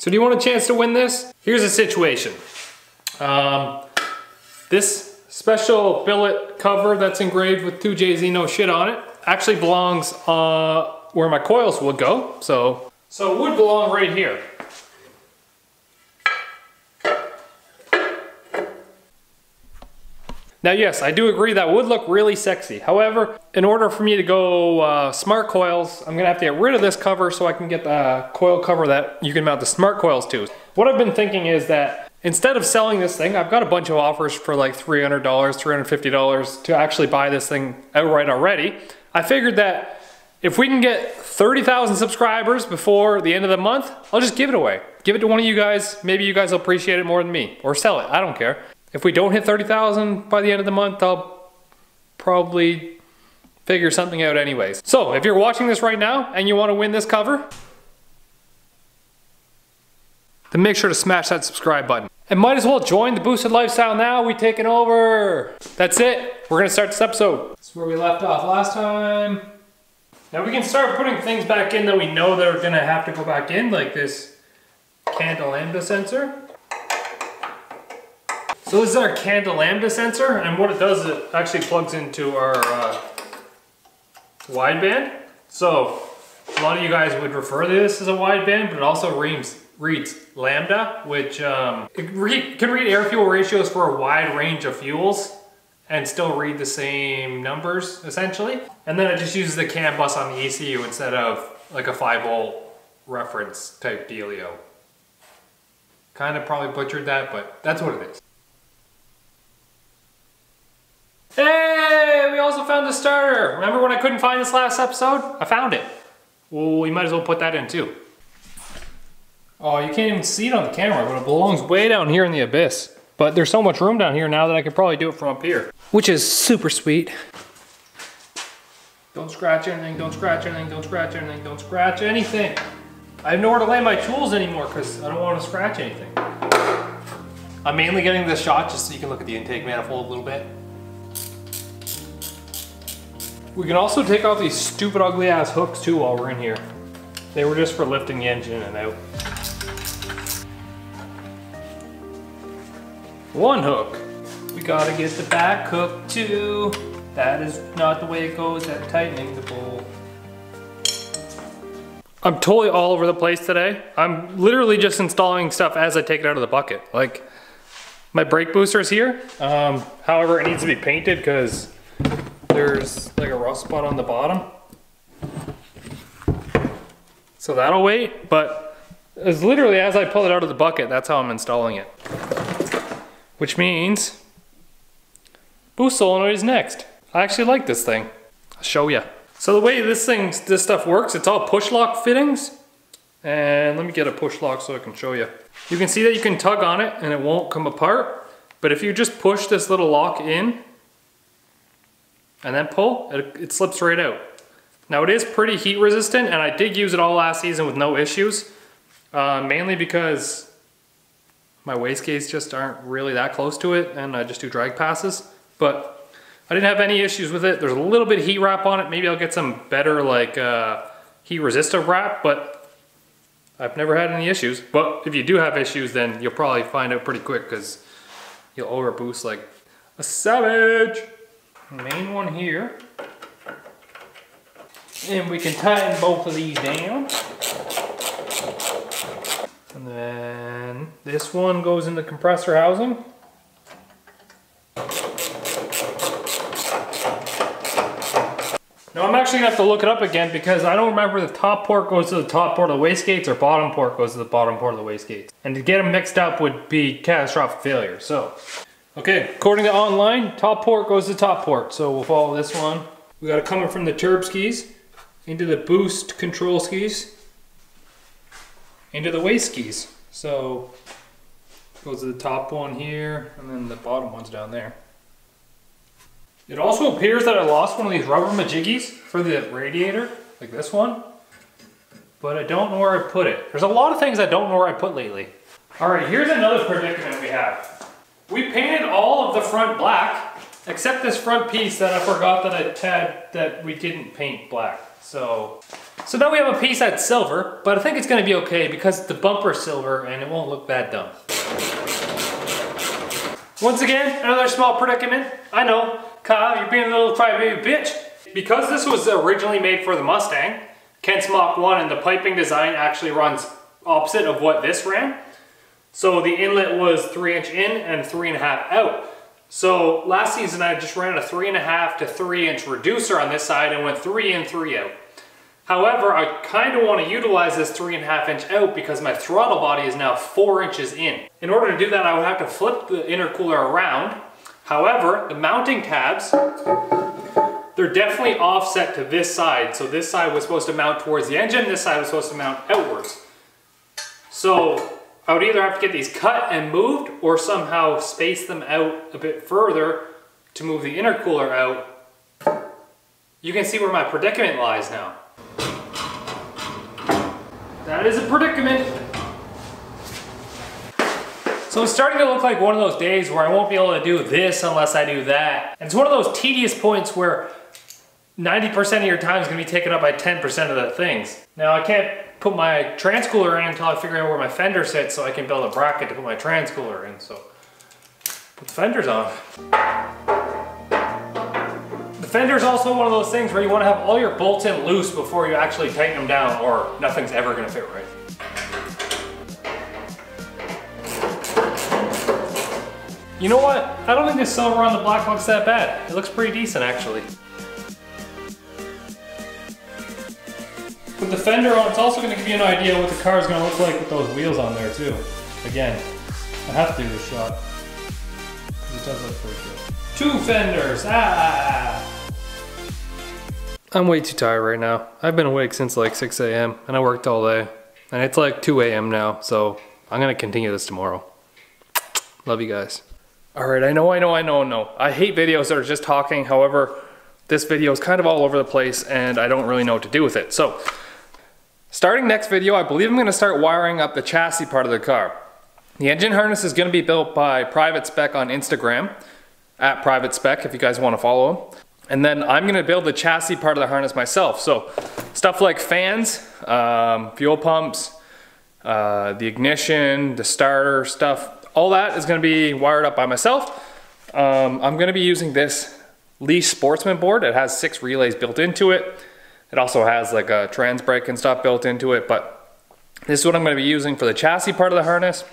So do you want a chance to win this? Here's the situation. This special billet cover that's engraved with 2JZ no shit on it actually belongs where my coils would go. So it would belong right here. Now yes, I do agree that would look really sexy. However, in order for me to go smart coils, I'm gonna have to get rid of this cover so I can get the coil cover that you can mount the smart coils to. What I've been thinking is that instead of selling this thing, I've got a bunch of offers for like $300, $350 to actually buy this thing outright already. I figured that if we can get 30,000 subscribers before the end of the month, I'll just give it away. Give it to one of you guys. Maybe you guys will appreciate it more than me, or sell it, I don't care. If we don't hit 30,000 by the end of the month, I'll probably figure something out anyways. So if you're watching this right now and you want to win this cover, then make sure to smash that subscribe button. And might as well join the boosted lifestyle now. We taking over. That's it. We're gonna start this episode. This is where we left off last time. Now we can start putting things back in that we know that are gonna have to go back in, like this candle lambda sensor. So this is our candle lambda sensor, and what it does is it actually plugs into our wideband. So a lot of you guys would refer to this as a wideband, but it also reads lambda, which can read air fuel ratios for a wide range of fuels and still read the same numbers essentially. And then it just uses the CAN bus on the ECU instead of like a 5-volt reference type dealio. Kind of probably butchered that, but that's what it is. Hey, we also found the starter. Remember when I couldn't find this last episode? I found it. Well, we might as well put that in too. Oh, you can't even see it on the camera, but it belongs way down here in the abyss. But there's so much room down here now that I could probably do it from up here, which is super sweet. Don't scratch anything, don't scratch anything, don't scratch anything, don't scratch anything. I have nowhere to lay my tools anymore because I don't want to scratch anything. I'm mainly getting this shot just so you can look at the intake manifold a little bit. We can also take off these stupid ugly ass hooks too while we're in here. They were just for lifting the engine in and out. One hook. We gotta get the back hook too. That is not the way it goes at tightening the bolt. I'm totally all over the place today. I'm literally just installing stuff as I take it out of the bucket. Like, my brake booster is here. However, it needs to be painted because there's like a rust spot on the bottom. So that'll wait, but it's literally as I pull it out of the bucket, that's how I'm installing it. Which means boost solenoid is next. I actually like this thing. I'll show you. So the way this stuff works, it's all push lock fittings. And let me get a push lock so I can show you. You can see that you can tug on it and it won't come apart. But if you just push this little lock in and then pull, it slips right out. Now it is pretty heat resistant and I did use it all last season with no issues. Mainly because my wastegates just aren't really that close to it and I just do drag passes. But I didn't have any issues with it. There's a little bit of heat wrap on it. Maybe I'll get some better like heat resistive wrap, but I've never had any issues. But if you do have issues, then you'll probably find out pretty quick because you'll overboost like a savage. Main one here. And we can tighten both of these down. And then this one goes in the compressor housing. Now I'm actually gonna have to look it up again because I don't remember if the top port goes to the top port of the wastegates or bottom port goes to the bottom port of the wastegates. And to get them mixed up would be catastrophic failure, so. Okay, according to online, top port goes to top port. So we'll follow this one. We got it coming from the turb skis into the boost control skis into the waste skis. So goes to the top one here and then the bottom one's down there. It also appears that I lost one of these rubber majiggies for the radiator, like this one, but I don't know where I put it. There's a lot of things I don't know where I put lately. All right, here's another predicament we have. We painted all of the front black, except this front piece that I forgot that I had, that we didn't paint black. So So now we have a piece that's silver, but I think it's gonna be okay because the bumper's silver and it won't look that dumb. Once again, another small predicament. I know, Kyle, you're being a little crybaby bitch. Because this was originally made for the Mustang, Kent's Mach 1 and the piping design actually runs opposite of what this ran. So the inlet was 3" in and 3.5" out. So last season I just ran a 3.5 to 3" reducer on this side and went 3 in, 3 out. However, I kind of want to utilize this 3.5" out because my throttle body is now 4" in. In order to do that, I would have to flip the intercooler around. However, the mounting tabs, they're definitely offset to this side. So this side was supposed to mount towards the engine, this side was supposed to mount outwards. So I would either have to get these cut and moved or somehow space them out a bit further to move the intercooler out. You can see where my predicament lies now. That is a predicament. So it's starting to look like one of those days where I won't be able to do this unless I do that. And it's one of those tedious points where 90% of your time is going to be taken up by 10% of the things. Now I can't put my transcooler in until I figure out where my fender sits so I can build a bracket to put my transcooler in. So put the fenders on. The fender is also one of those things where you want to have all your bolts in loose before you actually tighten them down or nothing's ever going to fit right. You know what? I don't think this silver on the black looks that bad. It looks pretty decent actually. With the fender on, it's also going to give you an idea what the car is going to look like with those wheels on there too. Again, I have to do this shot because it does look pretty good. 2 fenders, I'm way too tired right now. I've been awake since like 6 a.m. and I worked all day. And it's like 2 a.m. now, so I'm going to continue this tomorrow. Love you guys. Alright, I know. I hate videos that are just talking. However, this video is kind of all over the place and I don't really know what to do with it. So, starting next video, I believe I'm going to start wiring up the chassis part of the car. The engine harness is going to be built by Private Spec on Instagram, at Private Spec if you guys want to follow him. And then I'm going to build the chassis part of the harness myself. So, stuff like fans, fuel pumps, the ignition, the starter stuff, all that is going to be wired up by myself. I'm going to be using this Leash Sportsman board. It has 6 relays built into it. It also has like a trans brake and stuff built into it, but this is what I'm going to be using for the chassis part of the harness.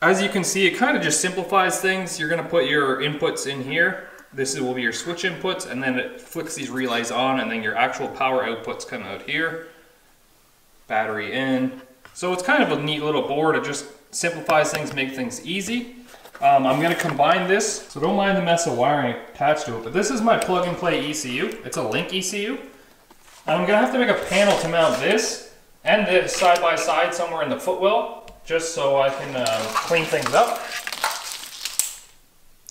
As you can see, it kind of just simplifies things. You're going to put your inputs in here. This will be your switch inputs, and then it flicks these relays on, and then your actual power outputs come out here. Battery in. So it's kind of a neat little board. It just simplifies things, makes things easy. I'm going to combine this, so don't mind the mess of wiring attached to it, but this is my plug and play ECU. It's a Link ECU. I'm going to have to make a panel to mount this and this side by side somewhere in the footwell, just so I can clean things up.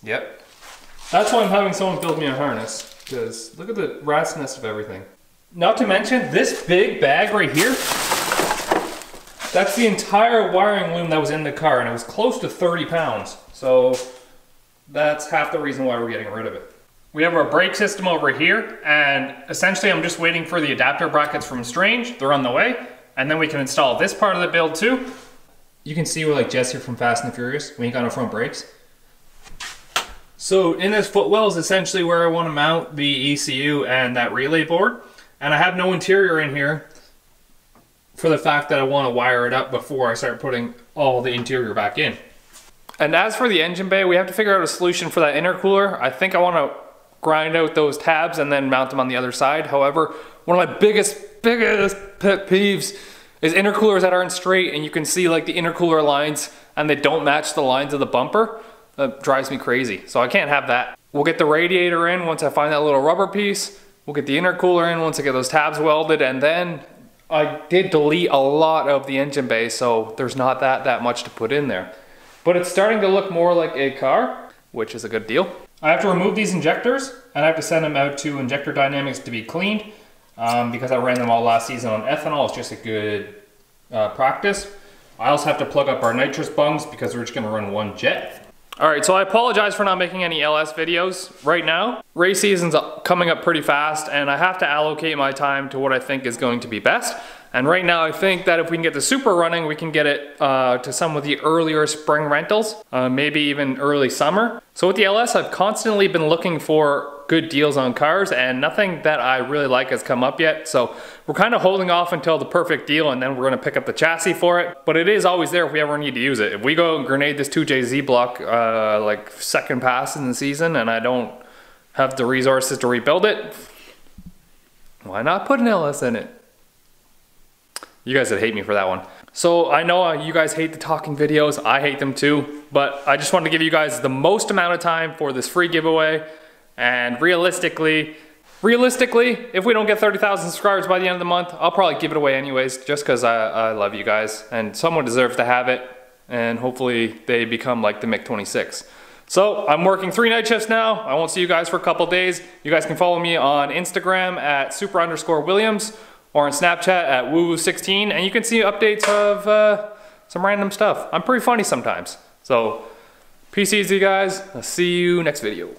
Yep. That's why I'm having someone build me a harness, because look at the rat's nest of everything. Not to mention, this big bag right here, that's the entire wiring loom that was in the car, and it was close to 30 pounds. So that's half the reason why we're getting rid of it. We have our brake system over here, and essentially I'm just waiting for the adapter brackets from Strange. They're on the way, and then we can install this part of the build too. You can see we're like Jesse from Fast and the Furious when he got on front brakes. So in this footwell is essentially where I want to mount the ECU and that relay board. And I have no interior in here for the fact that I want to wire it up before I start putting all the interior back in. And as for the engine bay, we have to figure out a solution for that intercooler. I think I want to grind out those tabs and then mount them on the other side. However, one of my biggest pet peeves is intercoolers that aren't straight and you can see like the intercooler lines and they don't match the lines of the bumper. That drives me crazy. So I can't have that. We'll get the radiator in once I find that little rubber piece. We'll get the intercooler in once I get those tabs welded, and then I did delete a lot of the engine bay, so there's not that much to put in there. But it's starting to look more like a car, which is a good deal. I have to remove these injectors, and I have to send them out to Injector Dynamics to be cleaned, because I ran them all last season on ethanol. It's just a good practice. I also have to plug up our nitrous bungs because we're just gonna run one jet. All right, so I apologize for not making any LS videos right now. Race season's coming up pretty fast and I have to allocate my time to what I think is going to be best. And right now I think that if we can get the Supra running, we can get it to some of the earlier spring rentals, maybe even early summer. So with the LS, I've constantly been looking for good deals on cars and nothing that I really like has come up yet. So we're kind of holding off until the perfect deal and then we're gonna pick up the chassis for it. But it is always there if we ever need to use it. If we go and grenade this 2JZ block like second pass in the season and I don't have the resources to rebuild it, why not put an LS in it? You guys would hate me for that one. So I know you guys hate the talking videos, I hate them too, but I just wanted to give you guys the most amount of time for this free giveaway. And realistically, if we don't get 30,000 subscribers by the end of the month, I'll probably give it away anyways, just because I love you guys and someone deserves to have it, and hopefully they become like the MiG-26. So I'm working 3 night shifts now. I won't see you guys for a couple days. You guys can follow me on Instagram at Supra_Williams or on Snapchat at woo16, and you can see updates of some random stuff. I'm pretty funny sometimes. So peace easy guys, I'll see you next video.